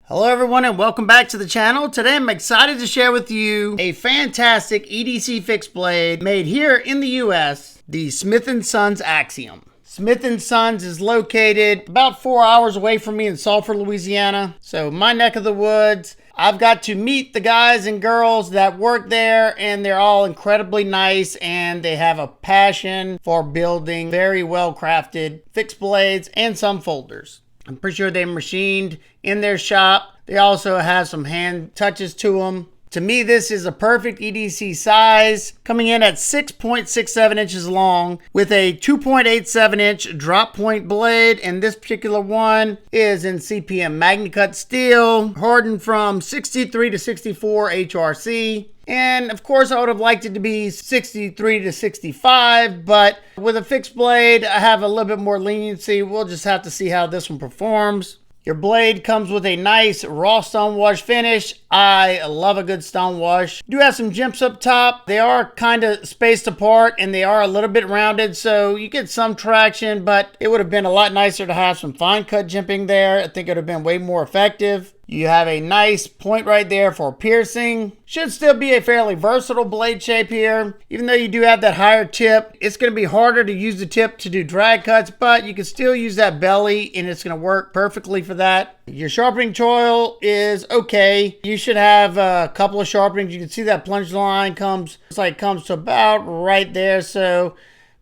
Hello everyone and welcome back to the channel. Today I'm excited to share with you a fantastic EDC fixed blade made here in the US, the Smith & Sons Axiom. Smith & Sons is located about 4 hours away from me in Sulfur, Louisiana. So my neck of the woods. I've got to meet the guys and girls that work there, and they're all incredibly nice, and they have a passion for building very well crafted fixed blades and some folders. I'm pretty sure they're machined in their shop. They also have some hand touches to them. To me, this is a perfect EDC size, coming in at 6.67 inches long with a 2.87 inch drop point blade. And this particular one is in CPM Magnacut steel, hardened from 63 to 64 HRC. And of course, I would have liked it to be 63 to 65, but with a fixed blade, I have a little bit more leniency. We'll just have to see how this one performs. Your blade comes with a nice raw stone wash finish. I love a good stone wash. You do have some jimps up top. They are kind of spaced apart and they are a little bit rounded, so you get some traction, but it would have been a lot nicer to have some fine cut jimping there. I think it would have been way more effective. You have a nice point right there for piercing. Should still be a fairly versatile blade shape here. Even though you do have that higher tip, it's going to be harder to use the tip to do drag cuts, but you can still use that belly and it's going to work perfectly for that. Your sharpening choil is okay. You should have a couple of sharpenings. You can see that plunge line comes to about right there. So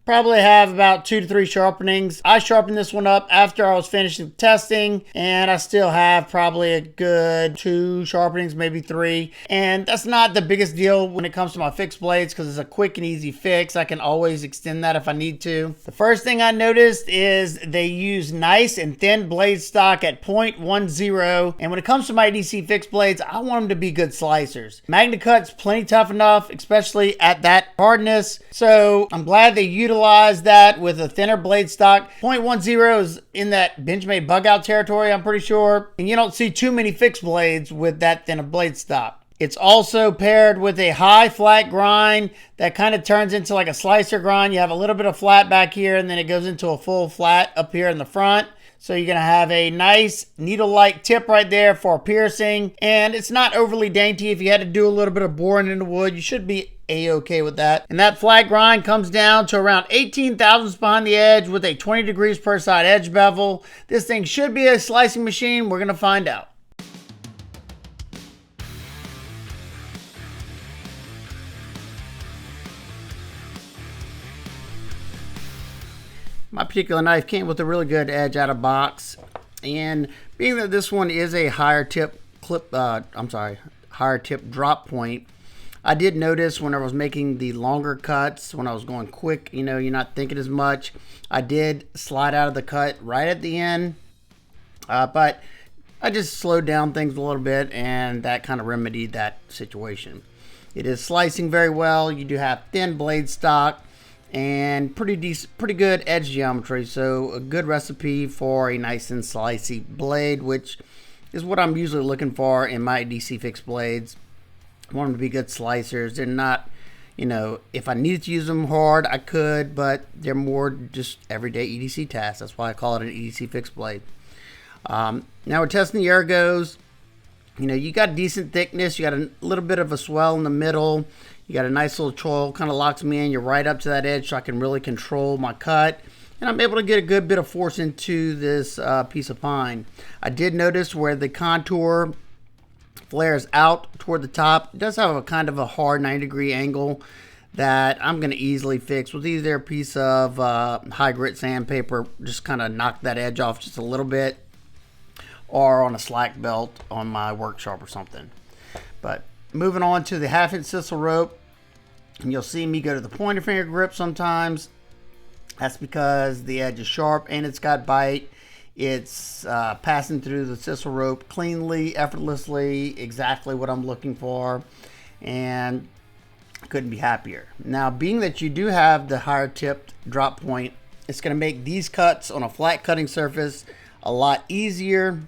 probably have about 2 to 3 sharpenings. I sharpened this one up after I was finishing testing, and I still have probably a good 2 sharpenings, maybe 3. And that's not the biggest deal when it comes to my fixed blades because it's a quick and easy fix. I can always extend that if I need to. The first thing I noticed is they use nice and thin blade stock at 0.10. And when it comes to my EDC fixed blades, I want them to be good slicers. Magnacut's plenty tough enough, especially at that hardness. So I'm glad they utilized that with a thinner blade stock. 0.10 is in that Benchmade bug out territory, I'm pretty sure. And you don't see too many fixed blades with that thin of blade stock. It's also paired with a high flat grind that kind of turns into like a slicer grind. You have a little bit of flat back here and then it goes into a full flat up here in the front. So you're going to have a nice needle-like tip right there for piercing. And it's not overly dainty. If you had to do a little bit of boring in the wood, you should be a-okay with that. And that flat grind comes down to around 18 thousandths behind the edge with a 20 degrees per side edge bevel. This thing should be a slicing machine. We're going to find out. My particular knife came with a really good edge out of box, and being that this one is a higher tip drop point, I did notice when I was making the longer cuts, when I was going quick, you know, you're not thinking as much, I did slide out of the cut right at the end, but I just slowed down things a little bit, and that kind of remedied that situation. It is slicing very well. You do have thin blade stock and pretty good edge geometry, so a good recipe for a nice and slicey blade, which is what I'm usually looking for in my EDC fixed blades. I want them to be good slicers. They're not, you know, if I needed to use them hard, I could, but they're more just everyday EDC tasks. That's why I call it an EDC fixed blade. Now we're testing the ergos. You know, you got decent thickness. You got a little bit of a swell in the middle. You got a nice little choil, kind of locks me in. You're right up to that edge so I can really control my cut. And I'm able to get a good bit of force into this piece of pine. I did notice where the contour flares out toward the top. It does have a kind of a hard 90-degree angle that I'm going to easily fix with either a piece of high grit sandpaper, just kind of knock that edge off just a little bit, or on a slack belt on my workshop or something. But moving on to the 1/2 inch sisal rope, and you'll see me go to the pointer finger grip sometimes. That's because the edge is sharp and it's got bite. It's passing through the sisal rope cleanly, effortlessly, exactly what I'm looking for, and couldn't be happier. Now, being that you do have the higher tipped drop point, it's going to make these cuts on a flat cutting surface a lot easier.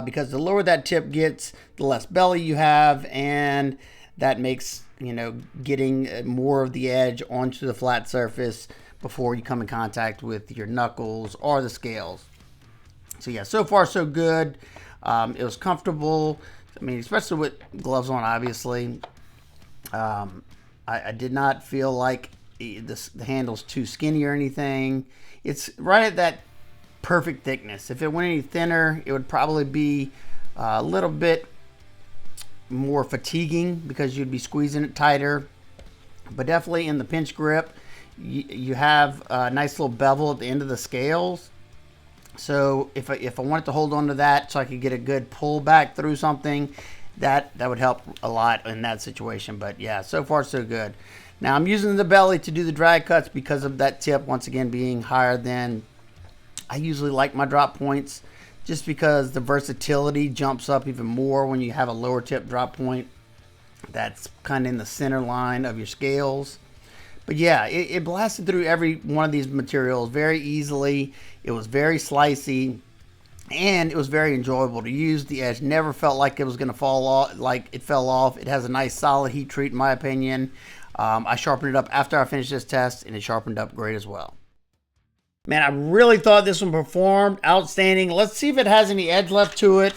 Because the lower that tip gets, the less belly you have, and that makes, you know, getting more of the edge onto the flat surface before you come in contact with your knuckles or the scales. So yeah, so far so good. It was comfortable. I mean, especially with gloves on, obviously. I did not feel like the handle's too skinny or anything. It's right at that perfect thickness. If it went any thinner, it would probably be a little bit more fatiguing because you'd be squeezing it tighter. But definitely in the pinch grip, you have a nice little bevel at the end of the scales. So if I wanted to hold on to that so I could get a good pull back through something, that would help a lot in that situation. But yeah, so far so good. Now I'm using the belly to do the drag cuts because of that tip, once again, being higher than I usually like my drop points, just because the versatility jumps up even more when you have a lower tip drop point that's kind of in the center line of your scales. But yeah, it blasted through every one of these materials very easily. It was very slicey, and it was very enjoyable to use. The edge never felt like it was going to fall off, like it fell off. It has a nice solid heat treat, in my opinion. I sharpened it up after I finished this test, and it sharpened up great as well. Man, I really thought this one performed outstanding. Let's see if it has any edge left to it.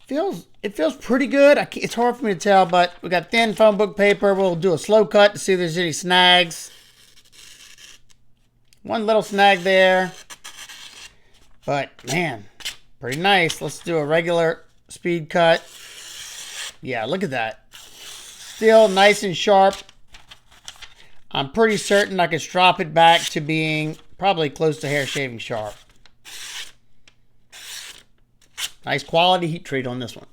It feels pretty good. It's hard for me to tell, but we got thin phone book paper. We'll do a slow cut to see if there's any snags. One little snag there. But man, pretty nice. Let's do a regular speed cut. Yeah, look at that. Still nice and sharp. I'm pretty certain I can strop it back to being probably close to hair shaving sharp. Nice quality heat treat on this one.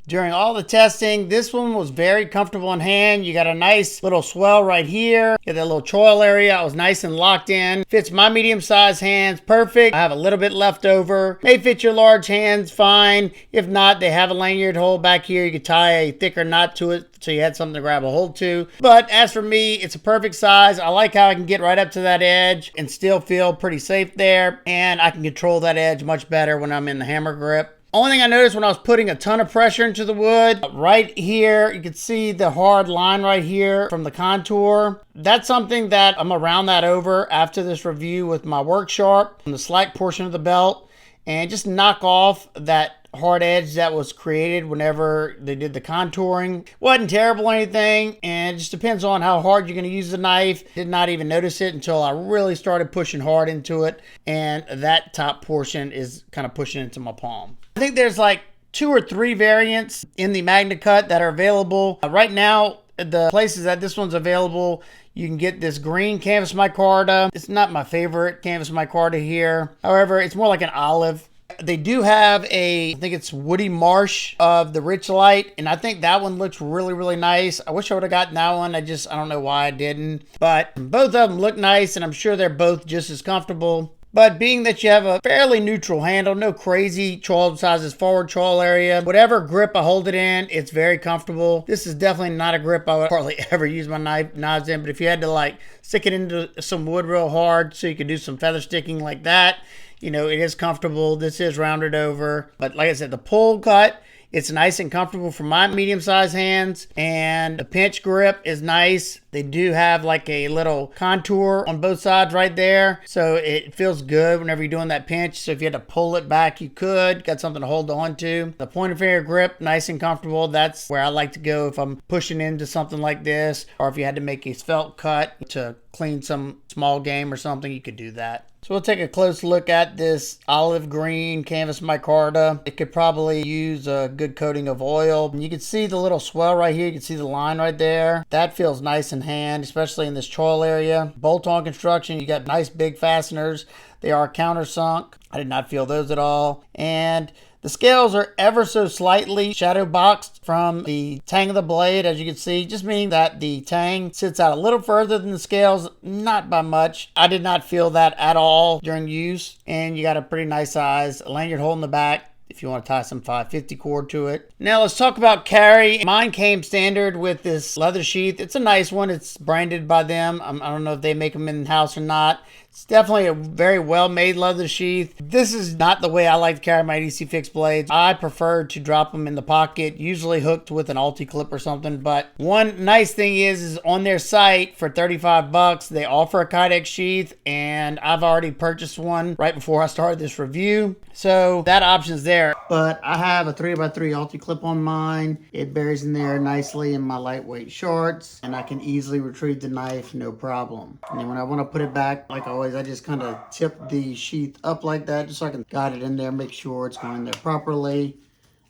During all the testing, this one was very comfortable in hand. You got a nice little swell right here. Get that little choil area. It was nice and locked in. Fits my medium-sized hands perfect. I have a little bit left over. May fit your large hands fine. If not, they have a lanyard hole back here. You could tie a thicker knot to it so you had something to grab a hold to. But as for me, it's a perfect size. I like how I can get right up to that edge and still feel pretty safe there. And I can control that edge much better when I'm in the hammer grip. Only thing I noticed when I was putting a ton of pressure into the wood, right here, you can see the hard line right here from the contour. That's something that I'm gonna round that over after this review with my work sharp on the slack portion of the belt and just knock off that hard edge that was created whenever they did the contouring. Wasn't terrible or anything, and it just depends on how hard you're going to use the knife. Did not even notice it until I really started pushing hard into it, and that top portion is kind of pushing into my palm. I think there's like 2 or 3 variants in the Magnacut that are available. Right now, the places that this one's available, you can get this green canvas micarta. It's not my favorite canvas micarta here. However, it's more like an olive. They do have I think it's Woody Marsh of the Rich Light, and I think that one looks really, really nice. I wish I would have gotten that one. I don't know why I didn't. But both of them look nice, and I'm sure they're both just as comfortable. But being that you have a fairly neutral handle, no crazy choil sizes, forward choil area, whatever grip I hold it in, it's very comfortable. This is definitely not a grip I would hardly ever use my knives in, but if you had to like stick it into some wood real hard so you could do some feather sticking like that, you know, it is comfortable. This is rounded over. But like I said, the pull cut, it's nice and comfortable for my medium-sized hands. And the pinch grip is nice. They do have like a little contour on both sides right there. So it feels good whenever you're doing that pinch. So if you had to pull it back, you could. Got something to hold on to. The pointer finger grip, nice and comfortable. That's where I like to go if I'm pushing into something like this. Or if you had to make a felt cut to clean some small game or something, you could do that. So we'll take a close look at this olive green canvas micarta. It could probably use a good coating of oil. And you can see the little swell right here. You can see the line right there. That feels nice in hand, especially in this choil area. Bolt-on construction. You got nice big fasteners. They are countersunk. I did not feel those at all. And the scales are ever so slightly shadow boxed from the tang of the blade, as you can see, just meaning that the tang sits out a little further than the scales, not by much. I did not feel that at all during use, and you got a pretty nice size lanyard hole in the back if you want to tie some 550 cord to it. Now let's talk about carry. Mine came standard with this leather sheath. It's a nice one. It's branded by them. I don't know if they make them in-house or not. It's definitely a very well-made leather sheath. This is not the way I like to carry my EDC fixed blades. I prefer to drop them in the pocket, usually hooked with an Alti clip or something. But one nice thing is on their site for 35 bucks, they offer a Kydex sheath, and I've already purchased one right before I started this review. So that option's there. But I have a 3x3 Alti clip on mine. It buries in there nicely in my lightweight shorts, and I can easily retrieve the knife, no problem. And then when I want to put it back, like always, I just kind of tip the sheath up like that, just so I can guide it in there, make sure it's going in there properly,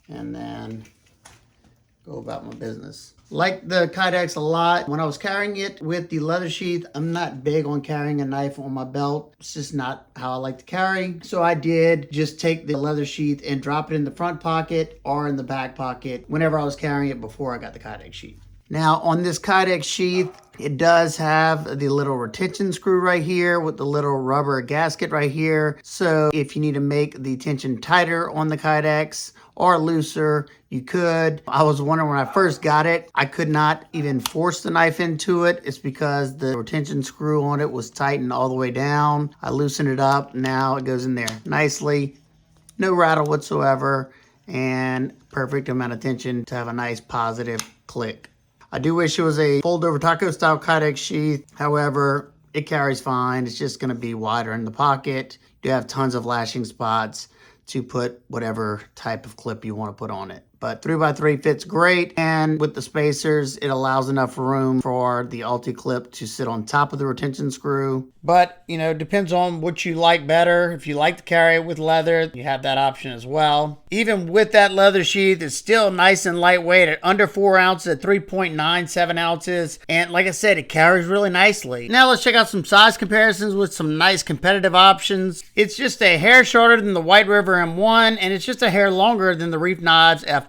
and then go about my business. Like the Kydex a lot. When I was carrying it with the leather sheath, I'm not big on carrying a knife on my belt. It's just not how I like to carry. So I did just take the leather sheath and drop it in the front pocket or in the back pocket whenever I was carrying it before I got the Kydex sheath. Now on this Kydex sheath, it does have the little retention screw right here with the little rubber gasket right here. So if you need to make the tension tighter on the Kydex or looser, you could. I was wondering when I first got it, I could not even force the knife into it. It's because the retention screw on it was tightened all the way down. I loosened it up. Now it goes in there nicely. No rattle whatsoever, and perfect amount of tension to have a nice positive click. I do wish it was a fold over taco style Kydex sheath. However, it carries fine. It's just going to be wider in the pocket. You have tons of lashing spots to put whatever type of clip you want to put on it. But 3x3 fits great, and with the spacers, it allows enough room for the Alti clip to sit on top of the retention screw. But, you know, depends on what you like better. If you like to carry it with leather, you have that option as well. Even with that leather sheath, it's still nice and lightweight at under 4 ounces at 3.97 ounces. And like I said, it carries really nicely. Now let's check out some size comparisons with some nice competitive options. It's just a hair shorter than the White River M1, and it's just a hair longer than the Reef Knives F3.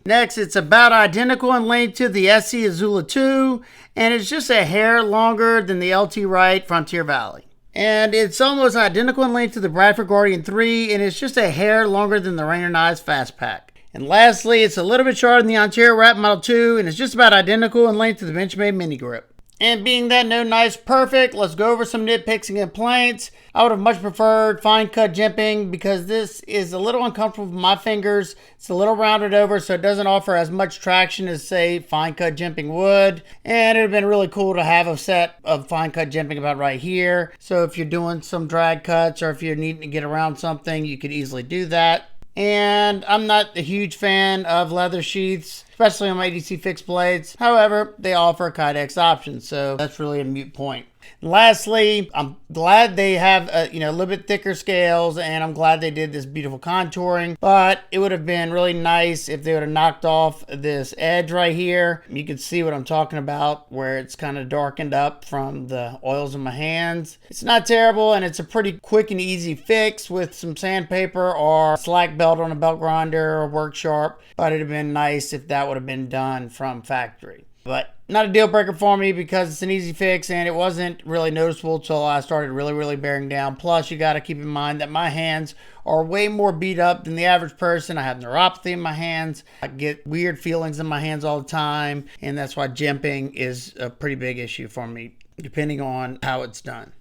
Next, it's about identical in length to the SC Azula 2, and it's just a hair longer than the LT Wright Frontier Valley. And it's almost identical in length to the Bradford Guardian 3, and it's just a hair longer than the Rainer Knives Fast Pack. And lastly, it's a little bit shorter than the Ontario Wrap Model 2, and it's just about identical in length to the Benchmade Mini Grip. And being that no knife's perfect, let's go over some nitpicks and complaints. I would have much preferred fine cut jimping because this is a little uncomfortable with my fingers. It's a little rounded over, so it doesn't offer as much traction as, say, fine cut jimping would. And it would have been really cool to have a set of fine cut jimping about right here. So if you're doing some drag cuts or if you're needing to get around something, you could easily do that. And I'm not a huge fan of leather sheaths, especially on my EDC fixed blades. However, they offer a Kydex option, so that's really a moot point. And lastly, I'm glad they have a little bit thicker scales, and I'm glad they did this beautiful contouring, but it would have been really nice if they would have knocked off this edge right here. You can see what I'm talking about, where it's kind of darkened up from the oils in my hands. It's not terrible, and it's a pretty quick and easy fix with some sandpaper or slack belt on a belt grinder or work sharp, but it'd have been nice if that would have been done from factory. But not a deal breaker for me because it's an easy fix and it wasn't really noticeable until I started really bearing down. Plus, you got to keep in mind that my hands are way more beat up than the average person. I have neuropathy in my hands. I get weird feelings in my hands all the time, and that's why jimping is a pretty big issue for me, depending on how it's done.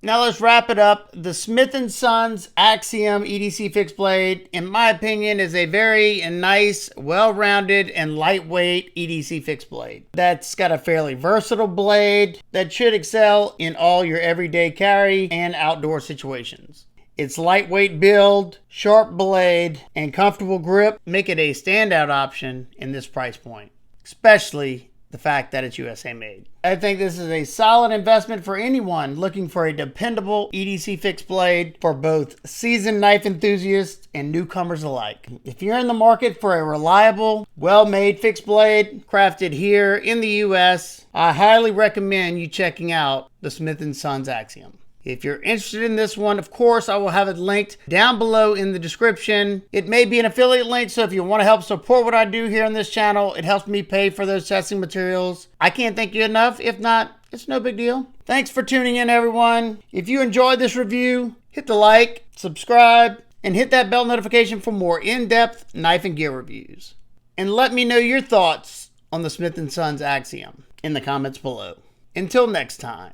Now let's wrap it up. The Smith & Sons Axiom EDC fixed blade, in my opinion, is a very nice, well-rounded, and lightweight EDC fixed blade. That's got a fairly versatile blade that should excel in all your everyday carry and outdoor situations. Its lightweight build, sharp blade, and comfortable grip make it a standout option in this price point, especially the fact that it's USA made. I think this is a solid investment for anyone looking for a dependable EDC fixed blade for both seasoned knife enthusiasts and newcomers alike. If you're in the market for a reliable, well-made fixed blade crafted here in the US, I highly recommend you checking out the Smith & Sons Axiom. If you're interested in this one, of course, I will have it linked down below in the description. It may be an affiliate link, so if you want to help support what I do here on this channel, it helps me pay for those testing materials. I can't thank you enough. If not, it's no big deal. Thanks for tuning in, everyone. If you enjoyed this review, hit the like, subscribe, and hit that bell notification for more in-depth knife and gear reviews. And let me know your thoughts on the Smith & Sons Axiom in the comments below. Until next time.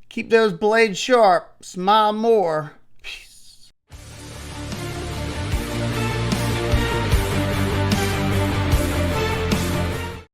Keep those blades sharp, smile more,